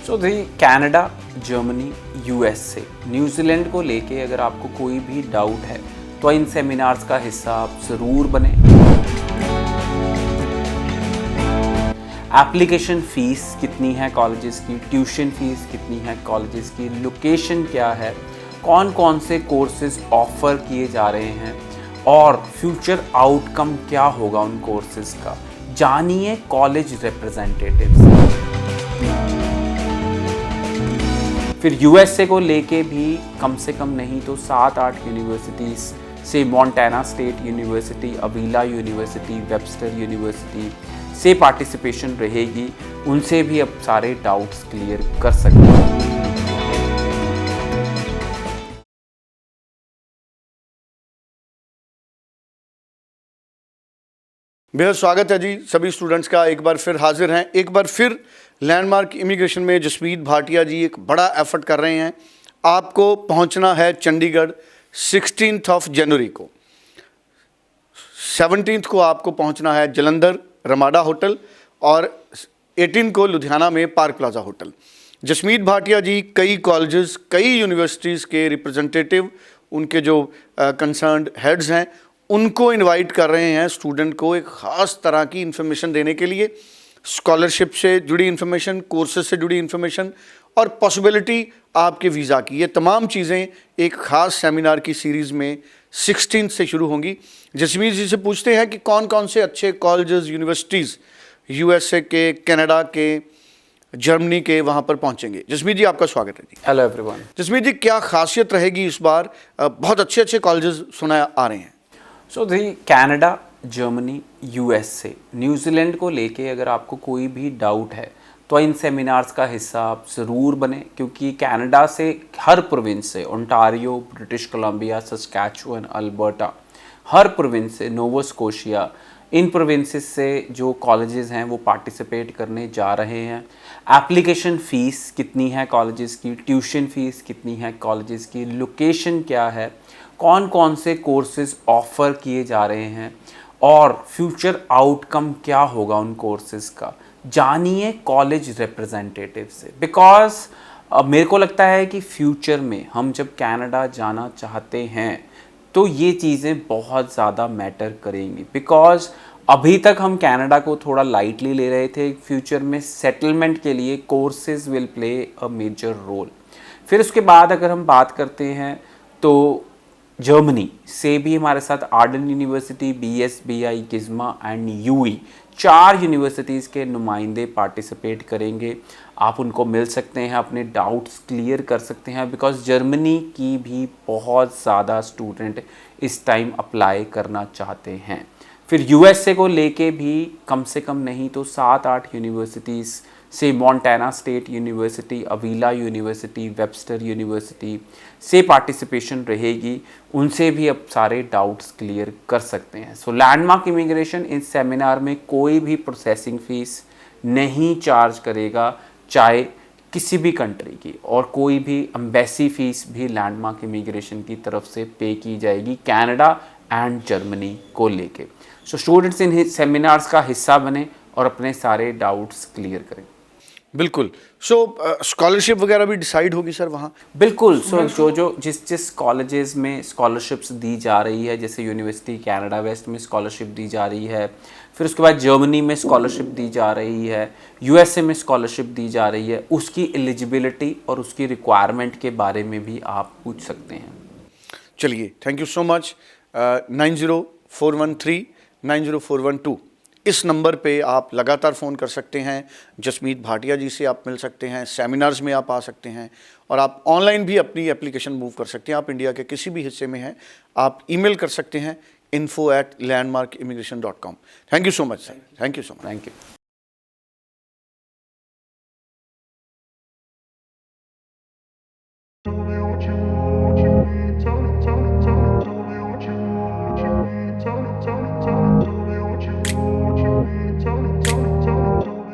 सो दी Canada, Germany, USA, New Zealand को लेके अगर आपको कोई भी डाउट है तो इन सेमिनार्स का हिस्सा आप ज़रूर बने। एप्लीकेशन फ़ीस कितनी है कॉलेजेस की, ट्यूशन फ़ीस कितनी है कॉलेजेस की, लोकेशन क्या है, कौन कौन से कोर्सेज ऑफ़र किए जा रहे हैं और फ्यूचर आउटकम क्या होगा उन कोर्सेज का, जानिए कॉलेज रिप्रेजेंटेटिव्स। फिर यूएसए को लेके भी कम से कम नहीं तो 7-8 यूनिवर्सिटीज़ से Montana State University, Avila University, Webster University से पार्टिसिपेशन रहेगी, उनसे भी अब सारे डाउट्स क्लियर कर सकते हैं। बेहद स्वागत है जी सभी स्टूडेंट्स का। एक बार फिर हाजिर हैं, एक बार फिर लैंडमार्क इमिग्रेशन में जसमीत भाटिया जी एक बड़ा एफर्ट कर रहे हैं। आपको पहुंचना है चंडीगढ़ 16 जनवरी को, 17 को आपको पहुंचना है जलंधर रमाडा होटल और 18 को लुधियाना में Park Plaza hotel. Jasmeet Bhatia ji कई कॉलेजेस, कई यूनिवर्सिटीज़ के रिप्रेजेंटेटिव, उनके जो कंसर्न्ड हेड्स हैं, उनको इनवाइट कर रहे हैं स्टूडेंट को एक ख़ास तरह की इन्फॉर्मेशन देने के लिए। स्कॉलरशिप से जुड़ी इन्फॉर्मेशन, कोर्सेज से जुड़ी इन्फॉर्मेशन और पॉसिबिलिटी आपके वीज़ा की, ये तमाम चीज़ें एक ख़ास सेमिनार की सीरीज़ में 16 से शुरू होंगी। जसमीत जी से पूछते हैं कि कौन कौन से अच्छे कॉलेजेस, यूनिवर्सिटीज़ यूएसए के, कनाडा के, जर्मनी के वहाँ पर पहुँचेंगे। जसमीत जी आपका स्वागत है जी। Hello everyone. जसमीत जी क्या खासियत रहेगी इस बार? बहुत अच्छे अच्छे कॉलेजेस सुना आ रहे हैं। सो दी कनाडा, जर्मनी, यूएसए, न्यूजीलैंड को लेके अगर आपको कोई भी डाउट है तो इन सेमिनार्स का हिस्सा आप ज़रूर बने, क्योंकि कनाडा से हर प्रोविंस से, Ontario, British Columbia, Saskatchewan, Alberta, हर प्रोविंस से, नोवा स्कोशिया, इन प्रोविंसेस से जो कॉलेजेस हैं वो पार्टिसिपेट करने जा रहे हैं। एप्लीकेशन फ़ीस कितनी है कॉलेजेस की, ट्यूशन फ़ीस कितनी है कॉलेजेस की, लोकेशन क्या है, कौन कौन से कोर्सेज ऑफ़र किए जा रहे हैं और फ्यूचर आउटकम क्या होगा उन कोर्सेज का, जानिए कॉलेज रिप्रेजेंटेटिव से। बिकॉज मेरे को लगता है कि फ्यूचर में हम जब कनाडा जाना चाहते हैं तो ये चीज़ें बहुत ज़्यादा मैटर करेंगी। बिकॉज अभी तक हम कनाडा को थोड़ा लाइटली ले रहे थे, फ्यूचर में सेटलमेंट के लिए courses will play a major role. फिर उसके बाद अगर हम बात करते हैं तो जर्मनी से भी हमारे साथ Arden University, BSBI, GISMA and UE, 4 universities के नुमाइंदे पार्टिसिपेट करेंगे। आप उनको मिल सकते हैं, अपने डाउट्स क्लियर कर सकते हैं, बिकॉज जर्मनी की भी बहुत ज़्यादा स्टूडेंट इस टाइम अप्लाई करना चाहते हैं। फिर यूएसए को लेके भी कम से कम नहीं तो 7-8 यूनिवर्सिटीज़ से Montana State University, Avila University, Webster University से पार्टिसिपेशन रहेगी, उनसे भी अब सारे डाउट्स क्लियर कर सकते हैं। सो लैंडमार्क इमिग्रेशन इस सेमिनार में कोई भी प्रोसेसिंग फ़ीस नहीं चार्ज करेगा, चाहे किसी भी कंट्री की, और कोई भी एम्बेसी फ़ीस भी लैंडमार्क इमिग्रेशन की तरफ से पे की जाएगी कनाडा एंड जर्मनी को लेके। सो स्टूडेंट्स इन सेमिनार्स का हिस्सा बने और अपने सारे डाउट्स क्लियर करें। बिल्कुल। सो स्कॉलरशिप वगैरह भी डिसाइड होगी सर वहाँ? बिल्कुल। सो जो जिस कॉलेजेस में स्कॉलरशिप्स दी जा रही है, जैसे यूनिवर्सिटी कनाडा वेस्ट में स्कॉलरशिप दी जा रही है, फिर उसके बाद जर्मनी में स्कॉलरशिप दी जा रही है, यूएसए में स्कॉलरशिप दी जा रही है, उसकी एलिजिबिलिटी और उसकी रिक्वायरमेंट के बारे में भी आप पूछ सकते हैं। चलिए, थैंक यू सो मच। 9041390412 इस नंबर पे आप लगातार फ़ोन कर सकते हैं। जसमीत भाटिया जी से आप मिल सकते हैं, सेमिनार्स में आप आ सकते हैं और आप ऑनलाइन भी अपनी एप्लीकेशन मूव कर सकते हैं। आप इंडिया के किसी भी हिस्से में हैं, आप ईमेल कर सकते हैं info@landmarkimmigration.com। Thank you so much sir, thank you so much. Thank you.